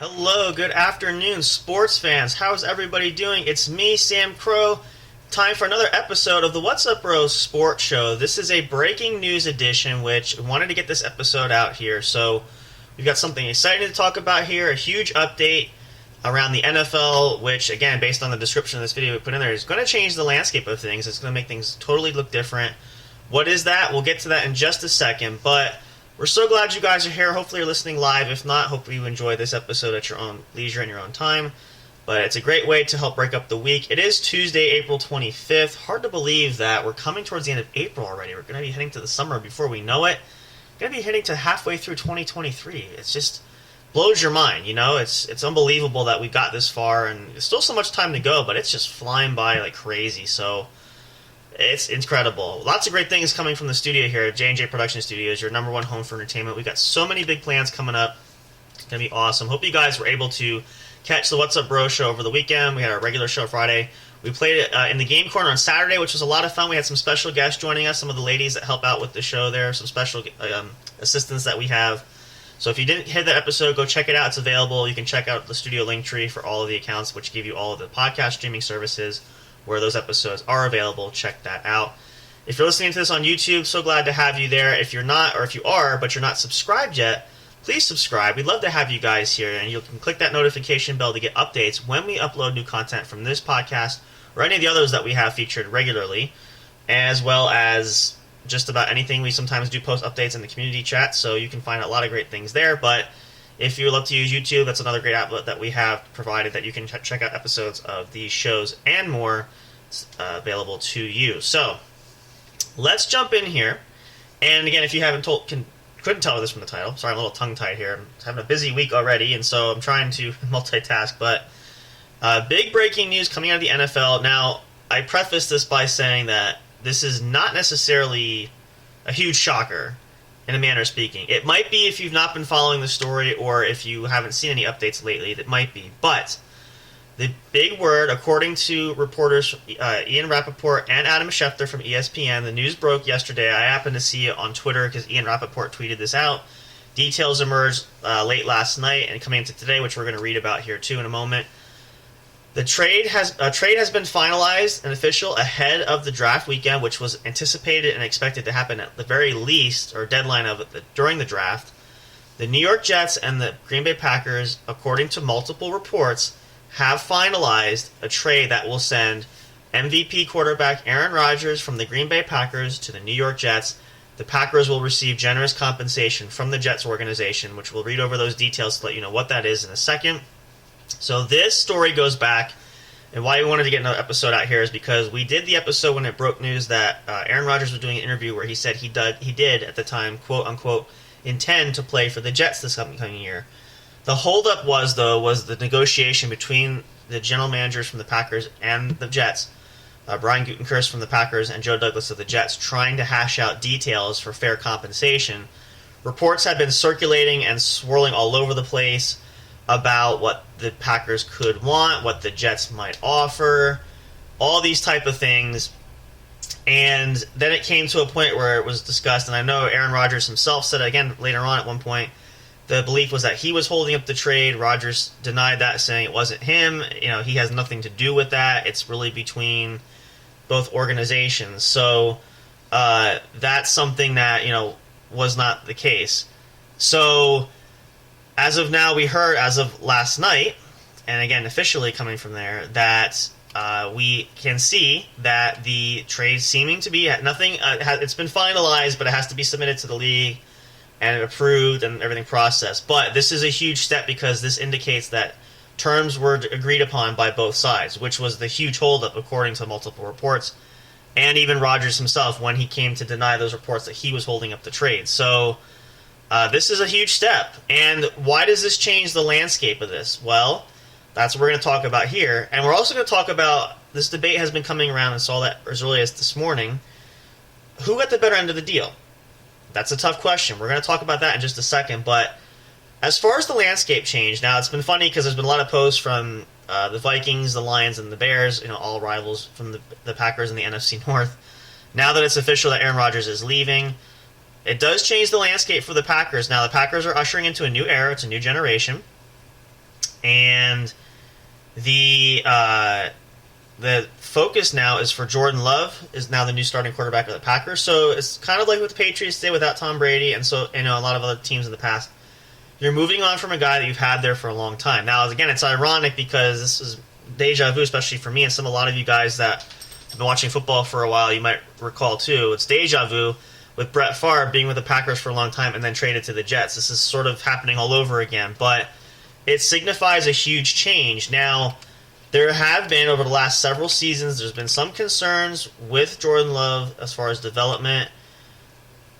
Hello, good afternoon, sports fans. How's everybody doing? It's me, Sam Crow. Time for another episode of the What's Up Bros Sports Show. This is a breaking news edition, which I wanted to get this episode out here. So we've got something exciting to talk about here, a huge update around the NFL, which, again, based on the description of this video we put in there, is going to change the landscape of things. It's going to make things totally look different. What is that? We'll get to that in just a second, but we're so glad you guys are here. Hopefully you're listening live. If not, hopefully you enjoy this episode at your own leisure and your own time. But it's a great way to help break up the week. It is Tuesday, April 25th. Hard to believe that we're coming towards the end of April already. We're going to be heading to the summer before we know it. We're going to be heading to halfway through 2023. It's just blows your mind, you know? It's unbelievable that we got this far, and there's still so much time to go, but it's just flying by like crazy. So it's incredible. Lots of great things coming from the studio here at J&J Production Studios, your number one home for entertainment. We've got so many big plans coming up. It's going to be awesome. Hope you guys were able to catch the What's Up Bro show over the weekend. We had our regular show Friday. We played it in the Game Corner on Saturday, which was a lot of fun. We had some special guests joining us, some of the ladies that help out with the show there, some special assistants that we have. So if you didn't hit that episode, go check it out. It's available. You can check out the studio link tree for all of the accounts, which give you all of the podcast streaming services where those episodes are available. Check that out. If you're listening to this on YouTube, so glad to have you there. If you're not, or if you are, but you're not subscribed yet, please subscribe. We'd love to have you guys here, and you can click that notification bell to get updates when we upload new content from this podcast or any of the others that we have featured regularly, as well as just about anything. We sometimes do post updates in the community chat, so you can find a lot of great things there. But if you love to use YouTube, that's another great outlet that we have provided that you can check out episodes of these shows and more available to you. So let's jump in here. And again, if you couldn't tell this from the title, sorry, I'm a little tongue-tied here. I'm having a busy week already, and so I'm trying to multitask. But big breaking news coming out of the NFL. Now, I preface this by saying that this is not necessarily a huge shocker, in a manner of speaking. It might be if you've not been following the story or if you haven't seen any updates lately, that might be. But the big word, according to reporters Ian Rappaport and Adam Schefter from ESPN, the news broke yesterday. I happened to see it on Twitter because Ian Rappaport tweeted this out. Details emerged late last night and coming into today, which we're going to read about here too in a moment. The trade has been finalized and official ahead of the draft weekend, which was anticipated and expected to happen at the very least, or deadline of it, during the draft. The New York Jets and the Green Bay Packers, according to multiple reports, have finalized a trade that will send MVP quarterback Aaron Rodgers from the Green Bay Packers to the New York Jets. The Packers will receive generous compensation from the Jets organization, which we'll read over those details to let you know what that is in a second. So this story goes back, and why we wanted to get another episode out here is because we did the episode when it broke news that Aaron Rodgers was doing an interview where he said he did at the time, quote-unquote, intend to play for the Jets this upcoming year. The holdup was the negotiation between the general managers from the Packers and the Jets, Brian Gutekunst from the Packers and Joe Douglas of the Jets, trying to hash out details for fair compensation. Reports have been circulating and swirling all over the place about what the Packers could want, what the Jets might offer, all these type of things. And then it came to a point where it was discussed, and I know Aaron Rodgers himself said again later on at one point, the belief was that he was holding up the trade. Rodgers denied that, saying it wasn't him. You know, he has nothing to do with that. It's really between both organizations. So that's something that, was not the case. So as of now, we heard, as of last night, and again, officially coming from there, that we can see that the trade seeming to be nothing. It's been finalized, but it has to be submitted to the league and approved and everything processed. But this is a huge step because this indicates that terms were agreed upon by both sides, which was the huge holdup according to multiple reports. and even Rodgers himself when he came to deny those reports that he was holding up the trade. So this is a huge step. And why does this change the landscape of this? Well, that's what we're going to talk about here. And we're also going to talk about, this debate has been coming around, and saw that as early as this morning. Who got the better end of the deal? That's a tough question. We're going to talk about that in just a second. But as far as the landscape change, now it's been funny because there's been a lot of posts from the Vikings, the Lions, and the Bears, all rivals from the Packers and the NFC North. Now that it's official that Aaron Rodgers is leaving, it does change the landscape for the Packers. Now the Packers are ushering into a new era. It's a new generation. And the focus now is for Jordan Love, is now the new starting quarterback of the Packers. So it's kind of like what the Patriots did without Tom Brady, and so a lot of other teams in the past. You're moving on from a guy that you've had there for a long time. Now, again, it's ironic because this is deja vu, especially for me and a lot of you guys that have been watching football for a while. You might recall too. It's deja vu with Brett Favre being with the Packers for a long time and then traded to the Jets. This is sort of happening all over again, but it signifies a huge change. Now, there have been, over the last several seasons, there's been some concerns with Jordan Love as far as development,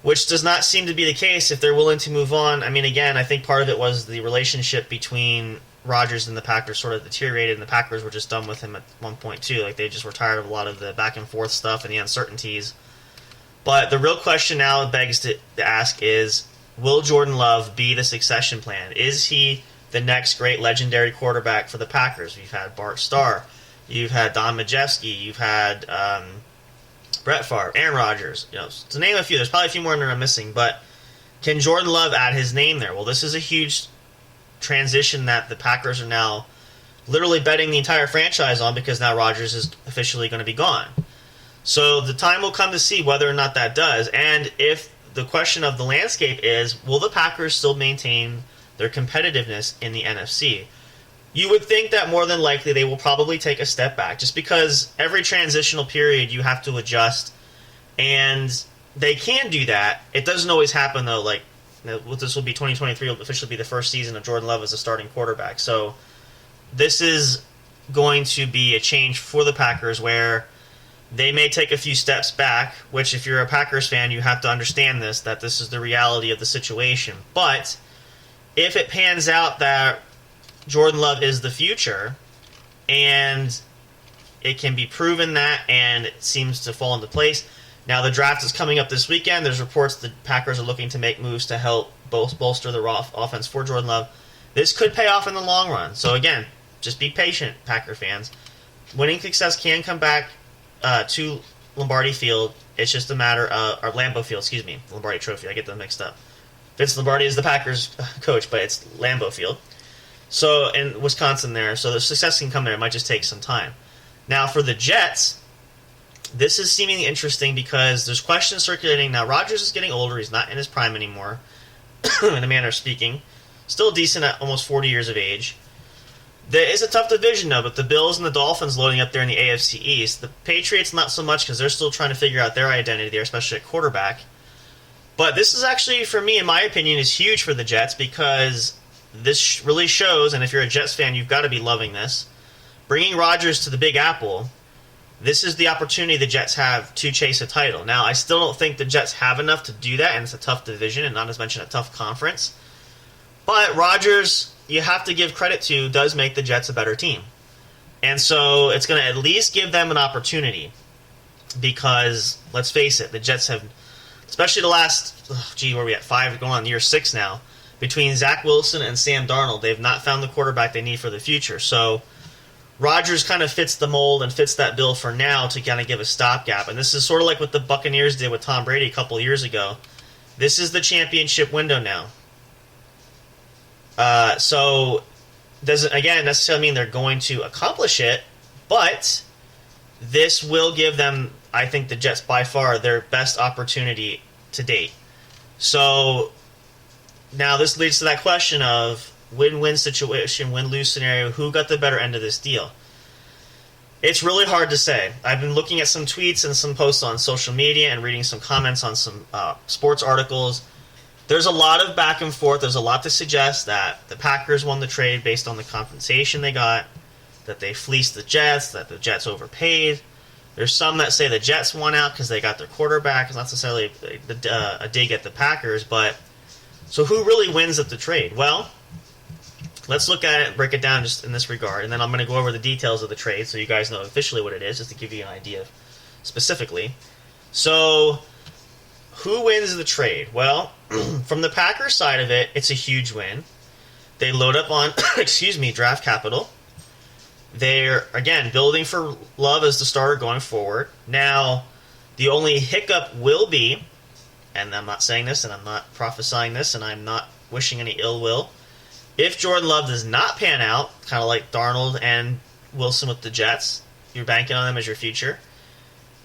which does not seem to be the case if they're willing to move on. I mean, again, I think part of it was the relationship between Rodgers and the Packers sort of deteriorated, and the Packers were just done with him at one point, too. Like, they just were tired of a lot of the back-and-forth stuff and the uncertainties. But the real question now begs to ask is, will Jordan Love be the succession plan? Is he the next great legendary quarterback for the Packers? You've had Bart Starr, you've had Don Majewski, you've had Brett Favre, Aaron Rodgers, to name a few. There's probably a few more that I'm missing, but can Jordan Love add his name there? Well, this is a huge transition that the Packers are now literally betting the entire franchise on, because now Rodgers is officially going to be gone. So the time will come to see whether or not that does, and if the question of the landscape is, will the Packers still maintain their competitiveness in the NFC? You would think that more than likely they will probably take a step back, just because every transitional period you have to adjust, and they can do that. It doesn't always happen, though. Like, this will be 2023, will officially be the first season of Jordan Love as a starting quarterback. So this is going to be a change for the Packers where they may take a few steps back, which if you're a Packers fan, you have to understand this, that this is the reality of the situation. But if it pans out that Jordan Love is the future, and it can be proven that, and it seems to fall into place. Now, the draft is coming up this weekend. There's reports that Packers are looking to make moves to help bolster the offense for Jordan Love. This could pay off in the long run. So, again, just be patient, Packer fans. Winning success can come back to Lombardi Field. It's just a matter of, or Lambeau Field, Lombardi Trophy. I get them mixed up. Vince Lombardi is the Packers coach, but it's Lambeau Field. So, in Wisconsin there, so the success can come there. It might just take some time. Now, for the Jets, this is seemingly interesting because there's questions circulating. Now, Rodgers is getting older. He's not in his prime anymore, in a manner of speaking. Still decent at almost 40 years of age. There is a tough division, though, but the Bills and the Dolphins loading up there in the AFC East. The Patriots, not so much, because they're still trying to figure out their identity there, especially at quarterback. But this is actually, for me, in my opinion, is huge for the Jets, because this really shows, and if you're a Jets fan, you've got to be loving this, bringing Rodgers to the Big Apple, this is the opportunity the Jets have to chase a title. Now, I still don't think the Jets have enough to do that, and it's a tough division, and not as mentioned, a tough conference. But Rodgers, you have to give credit to, does make the Jets a better team. And so it's going to at least give them an opportunity, because, let's face it, the Jets have, especially the last, where are we at, 5, going on year 6 now, between Zach Wilson and Sam Darnold, they've not found the quarterback they need for the future. So Rodgers kind of fits the mold and fits that bill for now to kind of give a stopgap. And this is sort of like what the Buccaneers did with Tom Brady a couple of years ago. This is the championship window now. So doesn't, again, necessarily mean they're going to accomplish it, but this will give them, I think, the Jets by far their best opportunity to date. So now this leads to that question of win-win situation, win-lose scenario, who got the better end of this deal? It's really hard to say. I've been looking at some tweets and some posts on social media and reading some comments on some sports articles. There's a lot of back and forth. There's a lot to suggest that the Packers won the trade based on the compensation they got, that they fleeced the Jets, that the Jets overpaid. There's some that say the Jets won out because they got their quarterback. It's not necessarily a dig at the Packers, but so who really wins at the trade? Well, let's look at it and break it down just in this regard, and then I'm going to go over the details of the trade so you guys know officially what it is, just to give you an idea specifically. So, who wins the trade? Well, from the Packers side of it, it's a huge win. They load up on, draft capital. They're, again, building for Love as the starter going forward. Now, the only hiccup will be, and I'm not saying this, and I'm not prophesying this, and I'm not wishing any ill will, if Jordan Love does not pan out, kind of like Darnold and Wilson with the Jets, you're banking on them as your future,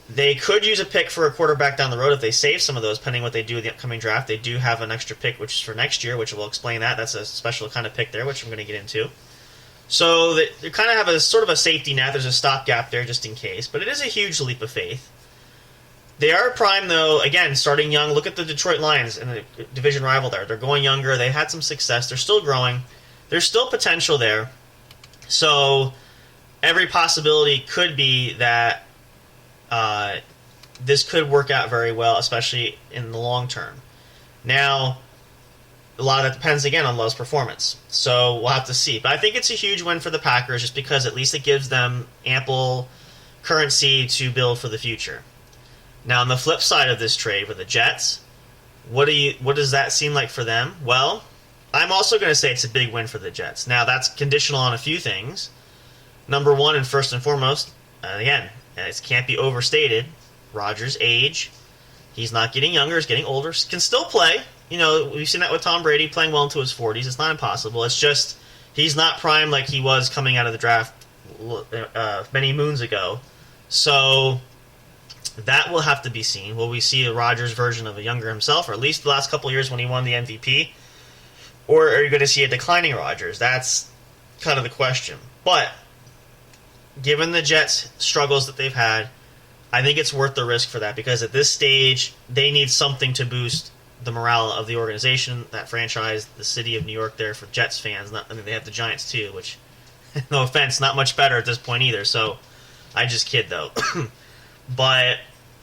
they could use a pick for a quarterback down the road if they save some of those, depending what they do in the upcoming draft. They do have an extra pick, which is for next year, which we'll explain that. That's a special kind of pick there, which I'm going to get into. So they kind of have a sort of a safety net. There's a stopgap there just in case, but it is a huge leap of faith. They are prime, though, again, starting young. Look at the Detroit Lions and the division rival there. They're going younger. They had some success. They're still growing. There's still potential there. So every possibility could be that this could work out very well, especially in the long term. Now, a lot of that depends, again, on Love's performance. So we'll have to see. But I think it's a huge win for the Packers just because at least it gives them ample currency to build for the future. Now, on the flip side of this trade with the Jets, what does that seem like for them? Well, I'm also going to say it's a big win for the Jets. Now, that's conditional on a few things. Number one, and first and foremost, again, it can't be overstated, Rodgers' age. He's not getting younger, he's getting older. Can still play. You know, we've seen that with Tom Brady playing well into his 40s. It's not impossible. It's just he's not prime like he was coming out of the draft many moons ago. So that will have to be seen. Will we see the Rodgers version of a younger himself, or at least the last couple of years when he won the MVP? Or are you going to see a declining Rodgers? That's kind of the question. But given the Jets' struggles that they've had, I think it's worth the risk for that because at this stage, they need something to boost the morale of the organization, that franchise, the city of New York there for Jets fans. They have the Giants too, which, no offense, not much better at this point either. So I just kid, though. But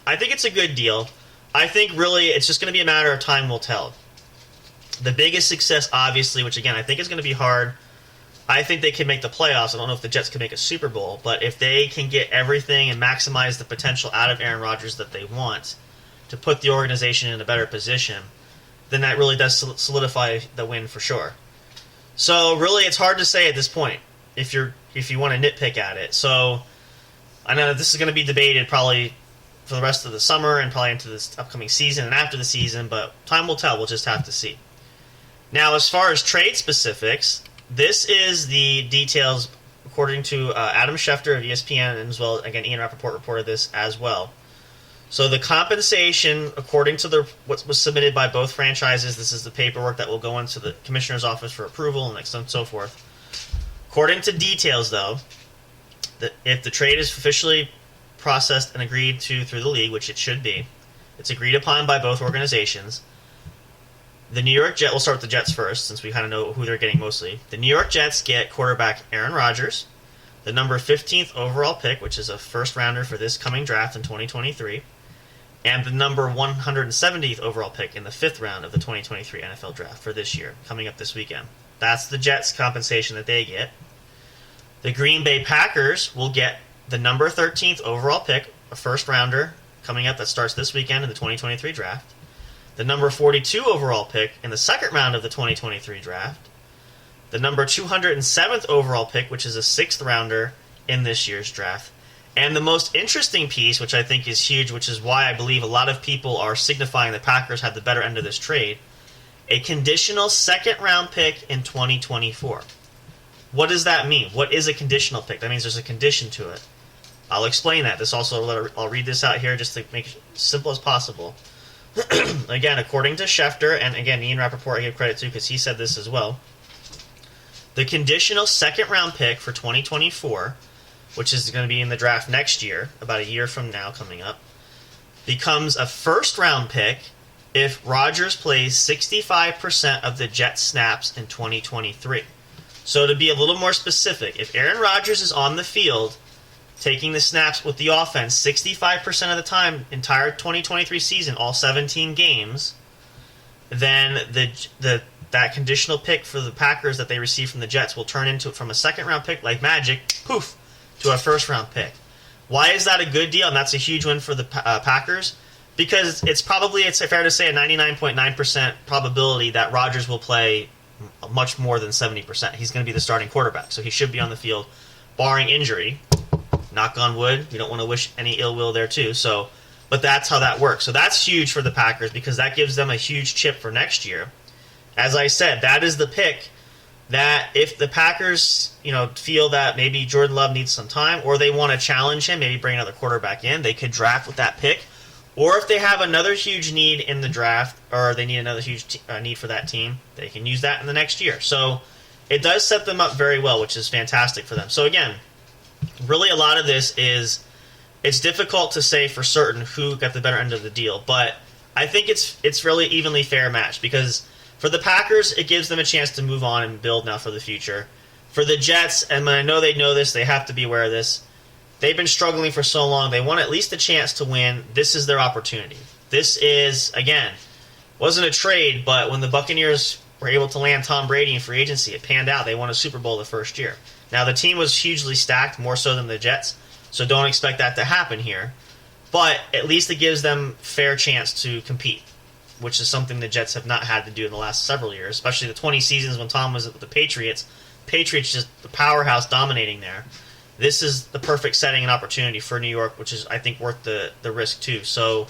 I think it's a good deal. I think really it's just going to be a matter of time will tell. The biggest success, obviously, which again I think is going to be hard, I think they can make the playoffs. I don't know if the Jets can make a Super Bowl, but if they can get everything and maximize the potential out of Aaron Rodgers that they want to put the organization in a better position, then that really does solidify the win for sure. So really it's hard to say at this point if you want to nitpick at it. So I know this is going to be debated probably for the rest of the summer and probably into this upcoming season and after the season, but time will tell. We'll just have to see. Now, as far as trade specifics, this is the details according to Adam Schefter of ESPN, and as well, again, Ian Rappaport reported this as well. So the compensation, according to what was submitted by both franchises, this is the paperwork that will go into the commissioner's office for approval and so forth. According to details, though, if the trade is officially processed and agreed to through the league, which it should be, it's agreed upon by both organizations. The New York Jets, we'll start with the Jets first, since we kind of know who they're getting mostly. The New York Jets get quarterback Aaron Rodgers, the number 15th overall pick, which is a first-rounder for this coming draft in 2023, and the number 170th overall pick in the 5th round of the 2023 NFL Draft for this year, coming up this weekend. That's the Jets' compensation that they get. The Green Bay Packers will get the number 13th overall pick, a first-rounder, coming up that starts this weekend in the 2023 Draft. The number 42 overall pick in the 2nd round of the 2023 Draft. The number 207th overall pick, which is a 6th rounder in this year's draft. And the most interesting piece, which I think is huge, which is why I believe a lot of people are signifying the Packers had the better end of this trade, a conditional 2nd-round pick in 2024. What does that mean? What is a conditional pick? That means there's a condition to it. I'll explain that. I'll read this out here just to make it as simple as possible. Again, according to Schefter, and again, Ian Rappaport I give credit to because he said this as well, the conditional 2nd-round pick for 2024, which is going to be in the draft next year, about a year from now coming up, becomes a 1st-round pick if Rodgers plays 65% of the Jets snaps in 2023. So to be a little more specific, if Aaron Rodgers is on the field taking the snaps with the offense 65% of the time, entire 2023 season, all 17 games, then that conditional pick for the Packers that they received from the Jets will turn into, from a second-round pick like magic, poof, to a first-round pick. Why is that a good deal? And that's a huge win for the Packers? Because it's fair to say, a 99.9% probability that Rodgers will play much more than 70%. He's going to be the starting quarterback, so he should be on the field, barring injury. Knock on wood. We don't want to wish any ill will there, too. But that's how that works. So that's huge for the Packers because that gives them a huge chip for next year. As I said, that is the pick that if the Packers, feel that maybe Jordan Love needs some time, or they want to challenge him, maybe bring another quarterback in, they could draft with that pick. Or if they have another huge need in the draft, or they need another huge need for that team, they can use that in the next year. So it does set them up very well, which is fantastic for them. So again, really a lot of this is, it's difficult to say for certain who got the better end of the deal, but I think it's really evenly fair match because for the Packers, it gives them a chance to move on and build now for the future. For the Jets, and I know they know this, they have to be aware of this, they've been struggling for so long, they want at least a chance to win. This is their opportunity. This is, again, wasn't a trade, but when the Buccaneers were able to land Tom Brady in free agency, it panned out. They won a Super Bowl the first year. Now, the team was hugely stacked, more so than the Jets, so don't expect that to happen here. But at least it gives them fair chance to compete, which is something the Jets have not had to do in the last several years, especially the 20 seasons when Tom was with the Patriots. Patriots just the powerhouse dominating there. This is the perfect setting and opportunity for New York, which is, I think, worth the risk too. So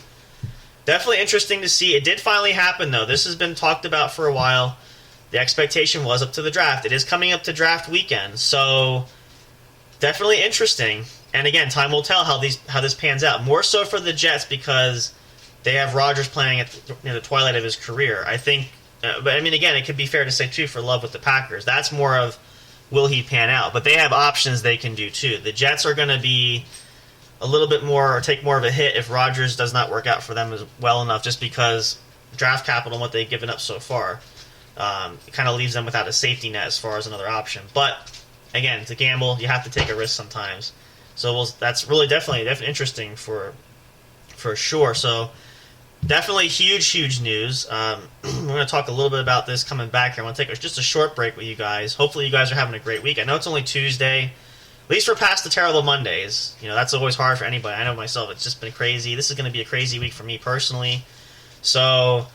definitely interesting to see. It did finally happen, though. This has been talked about for a while. The expectation was up to the draft. It is coming up to draft weekend, so definitely interesting. And again, time will tell how this pans out. More so for the Jets because they have Rodgers playing at the twilight of his career. I think, but I mean, again, it could be fair to say too for Love with the Packers. That's more of will he pan out? But they have options they can do too. The Jets are going to be a little bit more, or take more of a hit if Rodgers does not work out for them as well enough, just because draft capital and what they've given up so far. It kind of leaves them without a safety net as far as another option. But again, it's a gamble. You have to take a risk sometimes. So that's really definitely interesting for sure. So definitely huge news. We're going to talk a little bit about this coming back here. I want to take just a short break with you guys. Hopefully you guys are having a great week. I know it's only Tuesday. At least we're past the terrible Mondays. That's always hard for anybody. I know myself. It's just been crazy. This is going to be a crazy week for me personally. So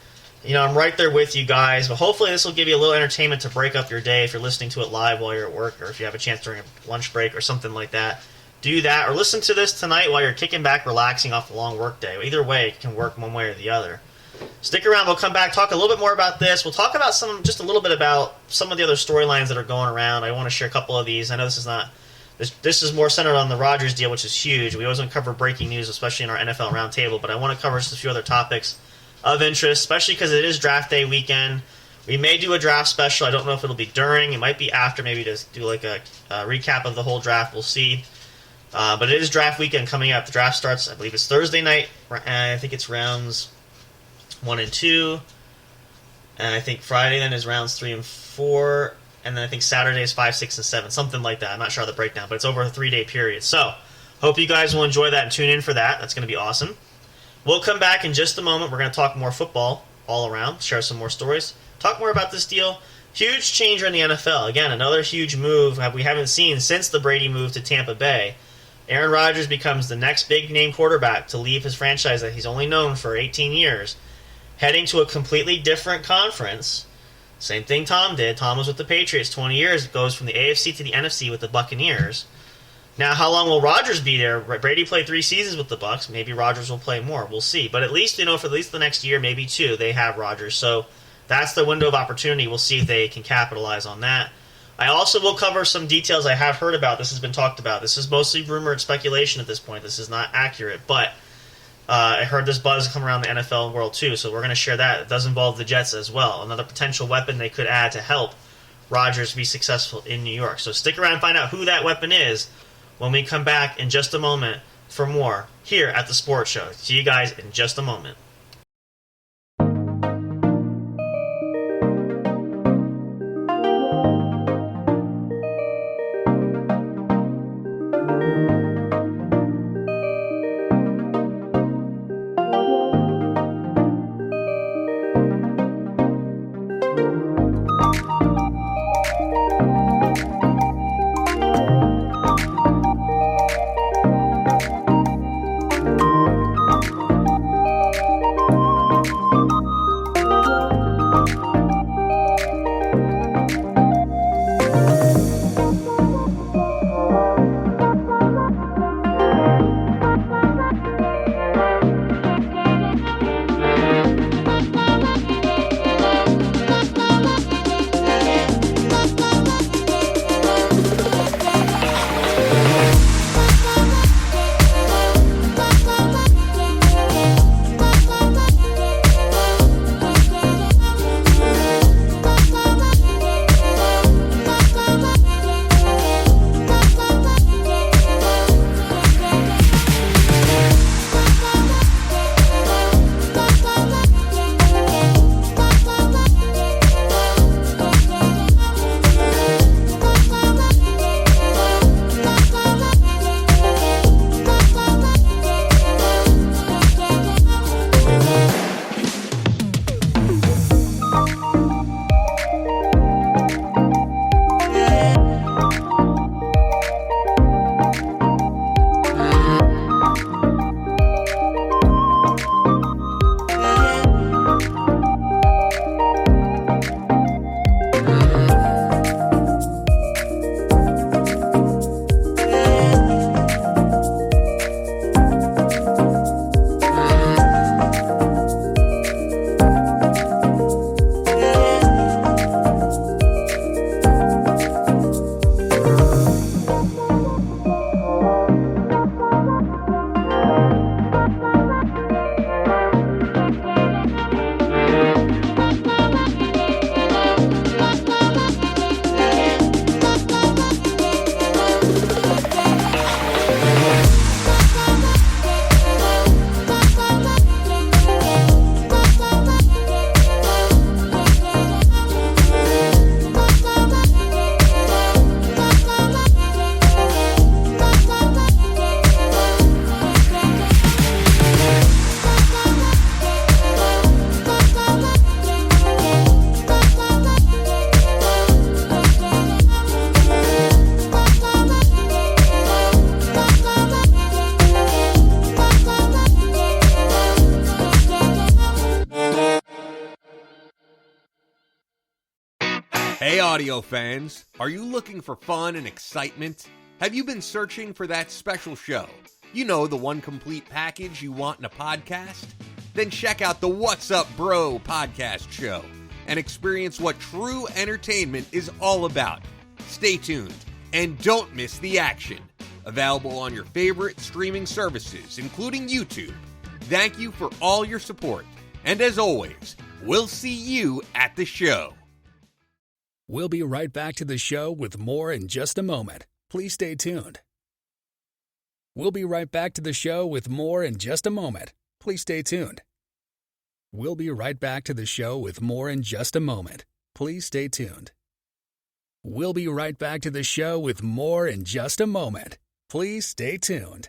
I'm right there with you guys, but hopefully this will give you a little entertainment to break up your day if you're listening to it live while you're at work, or if you have a chance during a lunch break or something like that. Do that, or listen to this tonight while you're kicking back, relaxing off the long work day. Either way, it can work one way or the other. Stick around. We'll come back, talk a little bit more about this. We'll talk about just a little bit about some of the other storylines that are going around. I want to share a couple of these. I know this is more centered on the Rodgers deal, which is huge. We always want to cover breaking news, especially in our NFL Roundtable, but I want to cover just a few other topics of interest, especially because it is draft day weekend. We may do a draft special. I don't know if it'll be during. It might be after, maybe to do like a recap of the whole draft. We'll see. But it is draft weekend coming up. The draft starts, I believe it's Thursday night. And I think it's rounds 1 and 2. And I think Friday then is rounds 3 and 4. And then I think Saturday is 5, 6, and 7. Something like that. I'm not sure of the breakdown, but it's over a 3-day period. So, hope you guys will enjoy that and tune in for that. That's going to be awesome. We'll come back in just a moment. We're going to talk more football all around, share some more stories, talk more about this deal. Huge changer in the NFL. Again, another huge move we haven't seen since the Brady move to Tampa Bay. Aaron Rodgers becomes the next big-name quarterback to leave his franchise that he's only known for 18 years, heading to a completely different conference. Same thing Tom did. Tom was with the Patriots 20 years. It goes from the AFC to the NFC with the Buccaneers. Now, how long will Rodgers be there? Brady played 3 seasons with the Bucs. Maybe Rodgers will play more. We'll see. But at least, for at least the next year, maybe 2, they have Rodgers. So that's the window of opportunity. We'll see if they can capitalize on that. I also will cover some details I have heard about. This has been talked about. This is mostly rumor and speculation at this point. This is not accurate. But I heard this buzz come around the NFL world too, so we're going to share that. It does involve the Jets as well. Another potential weapon they could add to help Rodgers be successful in New York. So stick around and find out who that weapon is when we come back in just a moment for more here at the Sports Show. See you guys in just a moment. Hey audio fans, are you looking for fun and excitement? Have you been searching for that special show? You know, the one complete package you want in a podcast? Then check out the What's Up Bro podcast show and experience what true entertainment is all about. Stay tuned and don't miss the action. Available on your favorite streaming services, including YouTube. Thank you for all your support. And as always, we'll see you at the show. We'll be right back to the show with more in just a moment. Please stay tuned. We'll be right back to the show with more in just a moment. Please stay tuned. We'll be right back to the show with more in just a moment. Please stay tuned. We'll be right back to the show with more in just a moment. Please stay tuned.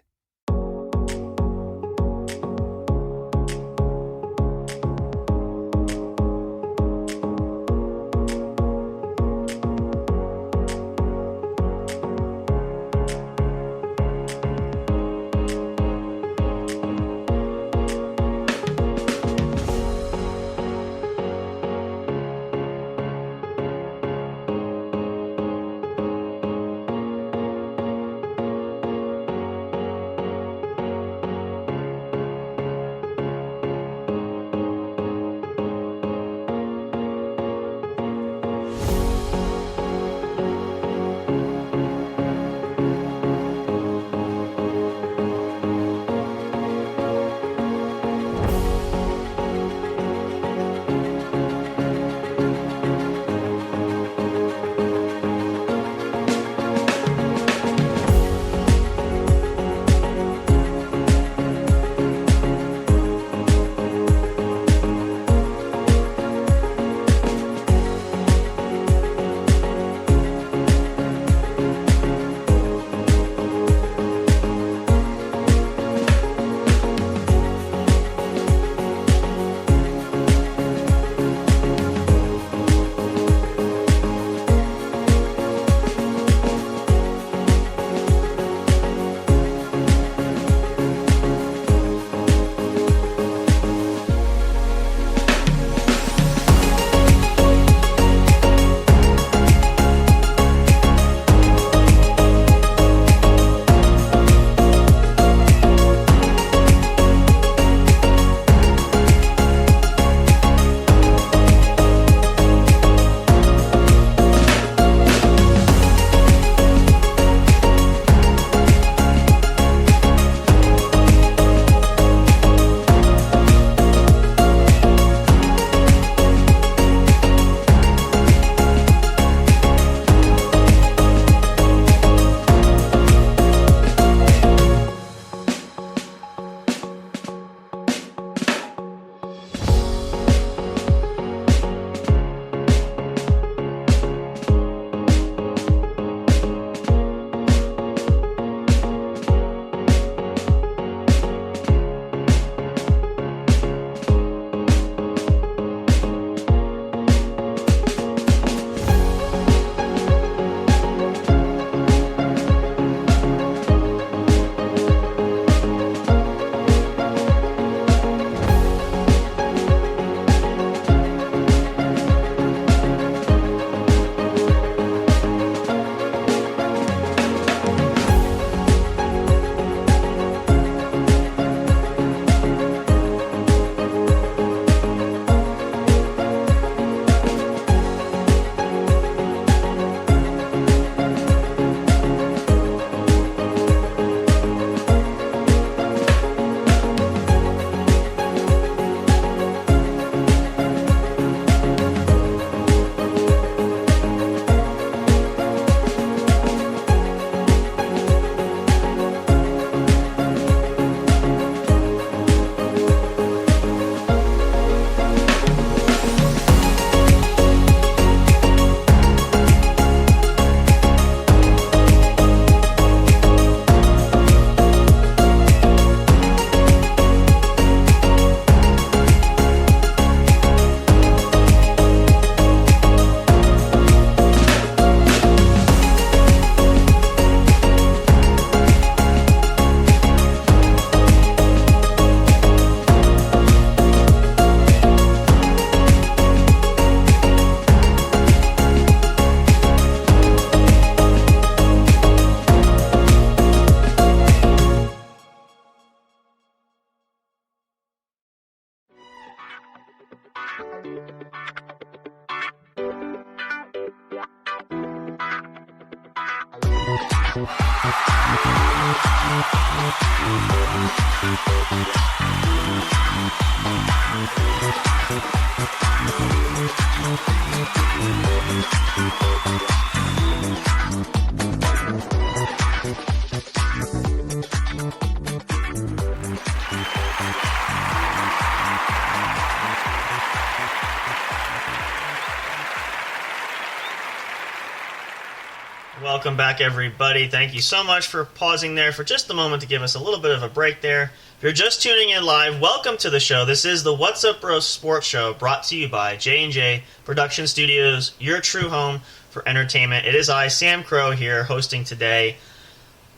Welcome back, everybody. Thank you so much for pausing there for just a moment to give us a little bit of a break there. If you're just tuning in live, welcome to the show. This is the What's Up Bros Sports Show, brought to you by J&J Production Studios, your true home for entertainment. It is I, Sam Crow, here hosting today.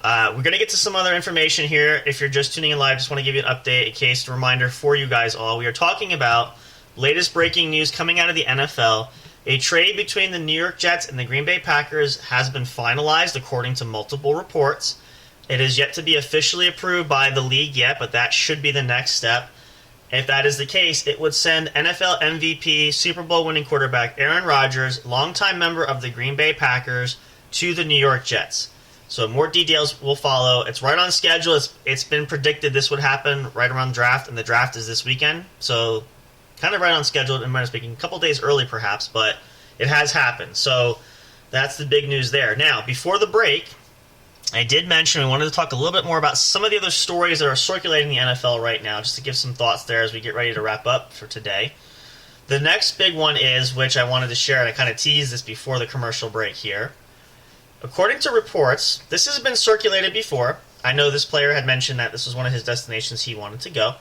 We're going to get to some other information here. If you're just tuning in live, just want to give you an update, a case reminder for you guys all. We are talking about latest breaking news coming out of the NFL. A trade between the New York Jets and the Green Bay Packers has been finalized according to multiple reports. It is yet to be officially approved by the league yet, but that should be the next step. If that is the case, it would send NFL MVP, Super Bowl winning quarterback Aaron Rodgers, longtime member of the Green Bay Packers, to the New York Jets. So more details will follow. It's right on schedule. It's been predicted this would happen right around the draft, and the draft is this weekend. So kind of right on schedule, in my speaking, a couple days early perhaps, but it has happened. So that's the big news there. Now, before the break, I did mention we wanted to talk a little bit more about some of the other stories that are circulating in the NFL right now, just to give some thoughts there as we get ready to wrap up for today. The next big one is, which I wanted to share, and I kind of teased this before the commercial break here. According to reports, this has been circulated before. I know this player had mentioned that this was one of his destinations he wanted to go.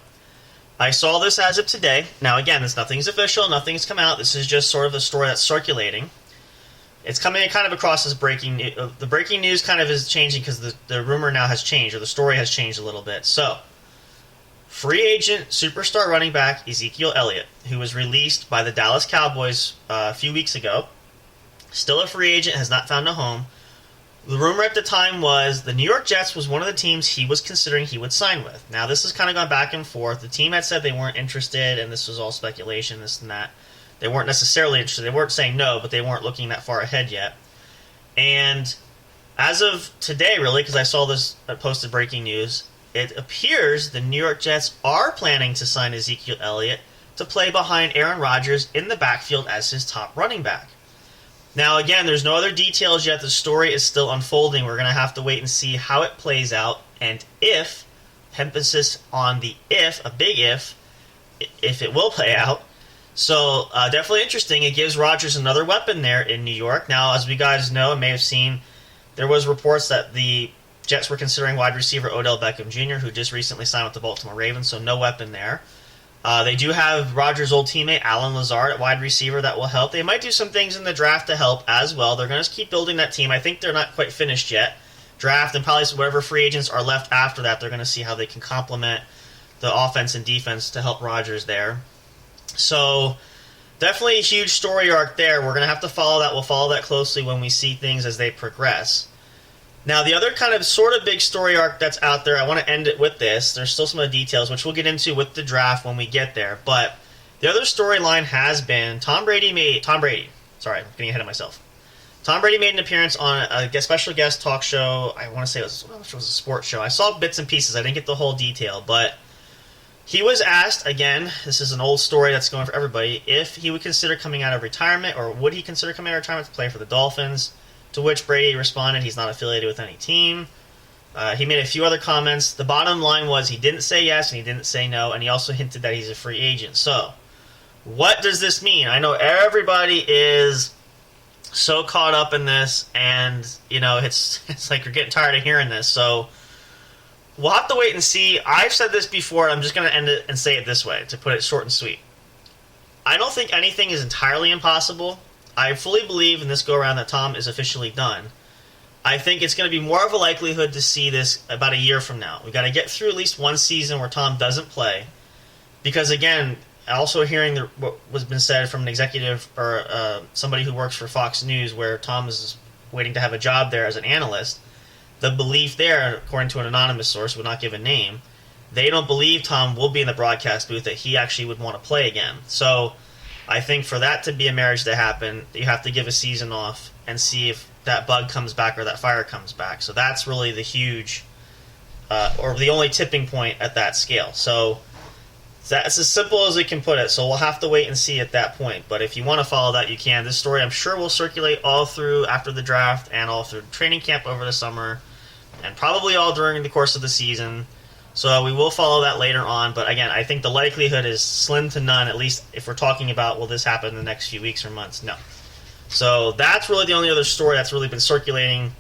I saw this as of today. Now, again, nothing's official, nothing's come out. This is just sort of a story that's circulating. It's coming kind of across as breaking news. The breaking news kind of is changing because the rumor now has changed, or the story has changed a little bit. So, free agent superstar running back Ezekiel Elliott, who was released by the Dallas Cowboys a few weeks ago, still a free agent, has not found a home. The rumor at the time was the New York Jets was one of the teams he was considering he would sign with. Now, this has kind of gone back and forth. The team had said they weren't interested, and this was all speculation, this and that. They weren't necessarily interested. They weren't saying no, but they weren't looking that far ahead yet. And as of today, really, because I saw this posted breaking news, it appears the New York Jets are planning to sign Ezekiel Elliott to play behind Aaron Rodgers in the backfield as his top running back. Now, again, there's no other details yet. The story is still unfolding. We're going to have to wait and see how it plays out, and if, emphasis on the if, a big if it will play out. So, definitely interesting. It gives Rodgers another weapon there in New York. Now, as we guys know and may have seen, there was reports that the Jets were considering wide receiver Odell Beckham Jr., who just recently signed with the Baltimore Ravens, so no weapon there. They do have Rodgers' old teammate Alan Lazard at wide receiver that will help. They might do some things in the draft to help as well. They're going to keep building that team. I think they're not quite finished yet. Draft and probably whatever free agents are left after that, they're going to see how they can complement the offense and defense to help Rodgers there. So definitely a huge story arc there. We're going to have to follow that. We'll follow that closely when we see things as they progress. Now, the other kind of sort of big story arc that's out there, I want to end it with this. There's still some of the details, which we'll get into with the draft when we get there. But the other storyline has been Tom Brady, sorry, I'm getting ahead of myself. Tom Brady made an appearance on a special guest talk show. I want to say it was a sports show. I saw bits and pieces. I didn't get the whole detail, but he was asked, again, this is an old story that's going for everybody, if he would consider coming out of retirement, or would he consider coming out of retirement to play for the Dolphins, to which Brady responded he's not affiliated with any team. He made a few other comments. The bottom line was he didn't say yes and he didn't say no, and he also hinted that he's a free agent. So, what does this mean? I know everybody is so caught up in this, and, you know, it's like you're getting tired of hearing this, so we'll have to wait and see. I've said this before, and I'm just going to end it and say it this way, to put it short and sweet. I don't think anything is entirely impossible. I fully believe in this go-around that Tom is officially done. I think it's going to be more of a likelihood to see this about a year from now. We've got to get through at least one season where Tom doesn't play. Because, again, also hearing what was been said from an executive or somebody who works for Fox News where Tom is waiting to have a job there as an analyst, the belief there, according to an anonymous source, would not give a name, they don't believe Tom will be in the broadcast booth, that he actually would want to play again. So I think for that to be a marriage to happen, you have to give a season off and see if that bug comes back or that fire comes back. So that's really the huge or the only tipping point at that scale. So that's as simple as we can put it. So we'll have to wait and see at that point. But if you want to follow that, you can. This story, I'm sure, will circulate all through after the draft and all through training camp over the summer, and probably all during the course of the season. So we will follow that later on. But again, I think the likelihood is slim to none, at least if we're talking about will this happen in the next few weeks or months. No. So that's really the only other story that's really been circulating.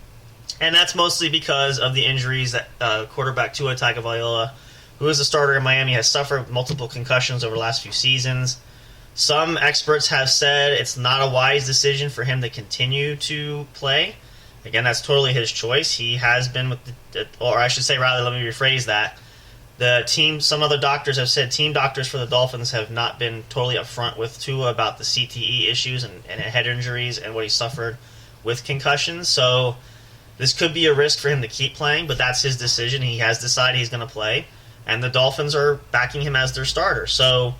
And that's mostly because of the injuries that quarterback Tua Tagovailoa, who is the starter in Miami, has suffered multiple concussions over the last few seasons. Some experts have said it's not a wise decision for him to continue to play. Again, that's totally his choice. He has been with or I should say, rather, let me rephrase that. The team, some other doctors have said, team doctors for the Dolphins have not been totally upfront with Tua about the CTE issues and head injuries and what he suffered with concussions. So this could be a risk for him to keep playing, but that's his decision. He has decided he's going to play, and the Dolphins are backing him as their starter. So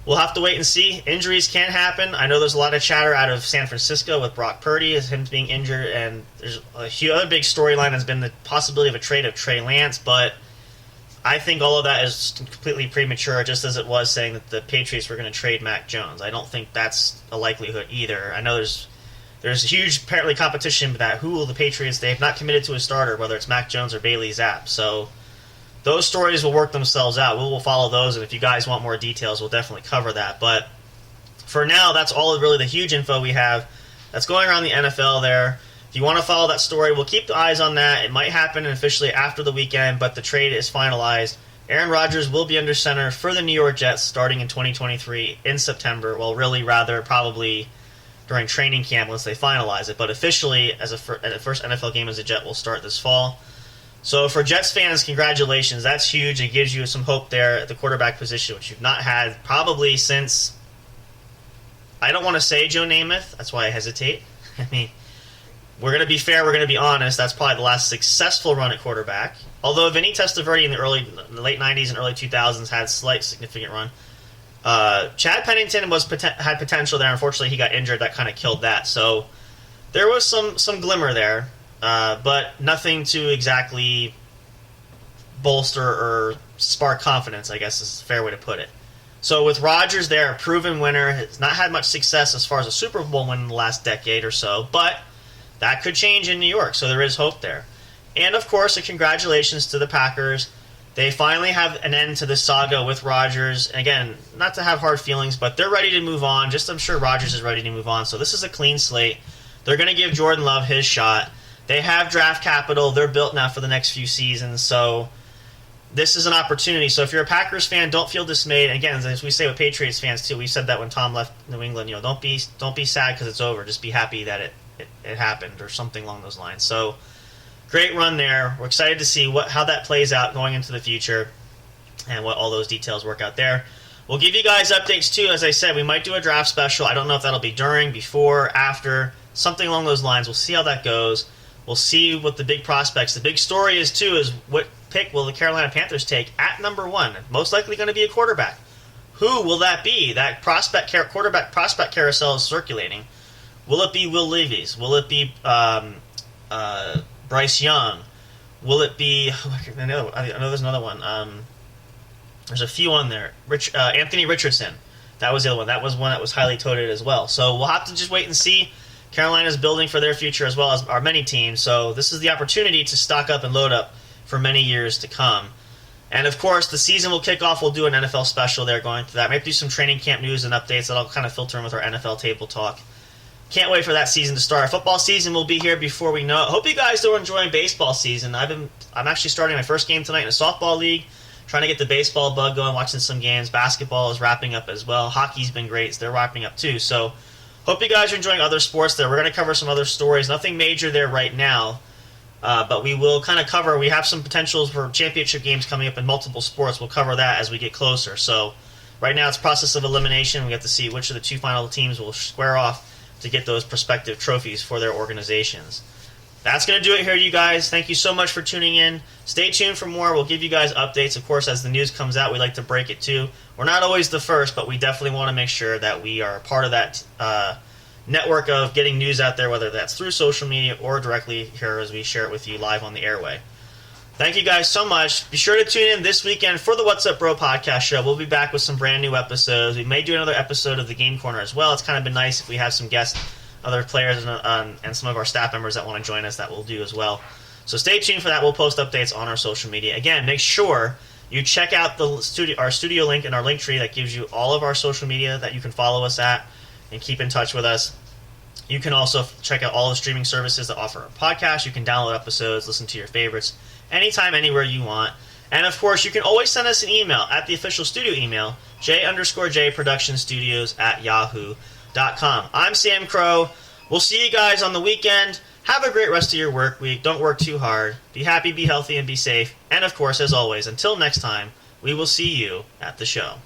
we'll have to wait and see. Injuries can happen. I know there's a lot of chatter out of San Francisco with Brock Purdy, as him being injured, and there's a other big storyline has been the possibility of a trade of Trey Lance, but I think all of that is completely premature, just as it was saying that the Patriots were going to trade Mac Jones. I don't think that's a likelihood either. I know there's huge, apparently, competition with that. Who will the Patriots? They have not committed to a starter, whether it's Mac Jones or Bailey Zapp. So those stories will work themselves out. We will follow those, and if you guys want more details, we'll definitely cover that. But for now, that's all really the huge info we have that's going around the NFL there. If you want to follow that story, we'll keep the eyes on that. It might happen officially after the weekend, but the trade is finalized. Aaron Rodgers will be under center for the New York Jets starting in 2023 in September. Well, really, rather, probably during training camp once they finalize it. But officially, as the first NFL game as a Jet will start this fall. So for Jets fans, congratulations. That's huge. It gives you some hope there at the quarterback position, which you've not had probably since, I don't want to say Joe Namath. That's why I hesitate. I mean, we're going to be fair. We're going to be honest. That's probably the last successful run at quarterback. Although Vinny Testaverde in the late 90s and early 2000s had a slight significant run. Chad Pennington had potential there. Unfortunately, he got injured. That kind of killed that. So there was some glimmer there, but nothing to exactly bolster or spark confidence, I guess is a fair way to put it. So with Rodgers there, a proven winner, has not had much success as far as a Super Bowl win in the last decade or so, but that could change in New York, so there is hope there. And, of course, a congratulations to the Packers. They finally have an end to the saga with Rodgers. Again, not to have hard feelings, but they're ready to move on. Just I'm sure Rodgers is ready to move on. So this is a clean slate. They're going to give Jordan Love his shot. They have draft capital. They're built now for the next few seasons. So this is an opportunity. So if you're a Packers fan, don't feel dismayed. Again, as we say with Patriots fans too, we said that when Tom left New England. Don't be sad because it's over. Just be happy that it happened or something along those lines. So great run there. We're excited to see how that plays out going into the future and what all those details work out there. We'll give you guys updates too. As I said, we might do a draft special. I don't know if that'll be during, before, after, something along those lines. We'll see how that goes. We'll see what the big prospects. The big story is too is what pick will the Carolina Panthers take at number 1? Most likely going to be a quarterback. Who will that be? That quarterback prospect carousel is circulating. Will it be Will Levis? Will it be Bryce Young? Will it be... I know there's another one. There's a few on there. Anthony Richardson. That was the other one. That was one that was highly touted as well. So we'll have to just wait and see. Carolina's building for their future as well as our many teams. So this is the opportunity to stock up and load up for many years to come. And, of course, the season will kick off. We'll do an NFL special there going through that. Maybe do some training camp news and updates that'll kind of filter in with our NFL table talk. Can't wait for that season to start. Football season will be here before we know it. Hope you guys are enjoying baseball season. I'm actually starting my first game tonight in a softball league, trying to get the baseball bug going, watching some games. Basketball is wrapping up as well. Hockey's been great, so they're wrapping up too. So hope you guys are enjoying other sports there. We're going to cover some other stories. Nothing major there right now, but we will kind of cover. We have some potentials for championship games coming up in multiple sports. We'll cover that as we get closer. So right now it's process of elimination. We have to see which of the 2 final teams will square off to get those prospective trophies for their organizations. That's going to do it here, you guys. Thank you so much for tuning in. Stay tuned for more. We'll give you guys updates. Of course, as the news comes out, we like to break it too. We're not always the first, but we definitely want to make sure that we are a part of that network of getting news out there, whether that's through social media or directly here as we share it with you live on the airway. Thank you guys so much. Be sure to tune in this weekend for the What's Up Bro podcast show. We'll be back with some brand new episodes. We may do another episode of the Game Corner as well. It's kind of been nice if we have some guests, other players, and some of our staff members that want to join us that we'll do as well. So stay tuned for that. We'll post updates on our social media. Again, make sure you check out our studio link in our link tree that gives you all of our social media that you can follow us at and keep in touch with us. You can also check out all the streaming services that offer a podcast. You can download episodes, listen to your favorites anytime, anywhere you want. And of course, you can always send us an email at the official studio email, j_jproductionstudios@yahoo.com. I'm Sam Crow. We'll see you guys on the weekend. Have a great rest of your work week. Don't work too hard. Be happy, be healthy, and be safe. And of course, as always, until next time, we will see you at the show.